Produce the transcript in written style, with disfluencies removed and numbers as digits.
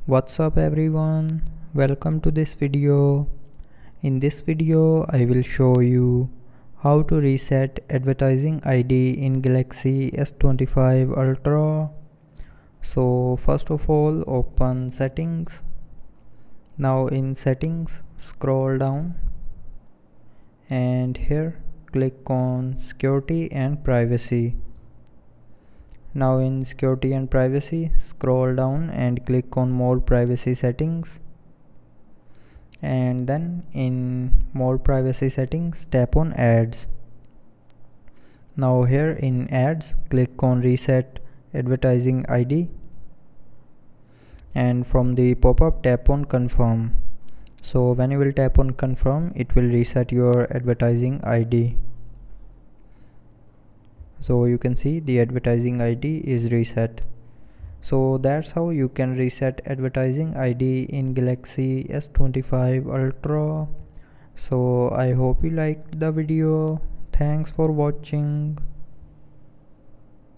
What's up everyone, welcome to this video. In this video I will show you how to reset advertising ID in Galaxy S25 Ultra. So first of all, open settings. Now in settings, scroll down and here click on security and privacy. Now in security and privacy, scroll down and click on more privacy settings, and then in more privacy settings tap on ads. Now here in ads, click on reset advertising ID, and from the pop-up tap on confirm. So when you will tap on confirm, it will reset your advertising ID. So you can see the advertising ID is reset. So that's how you can reset advertising ID in Galaxy S25 Ultra. So I hope you liked the video. Thanks for watching.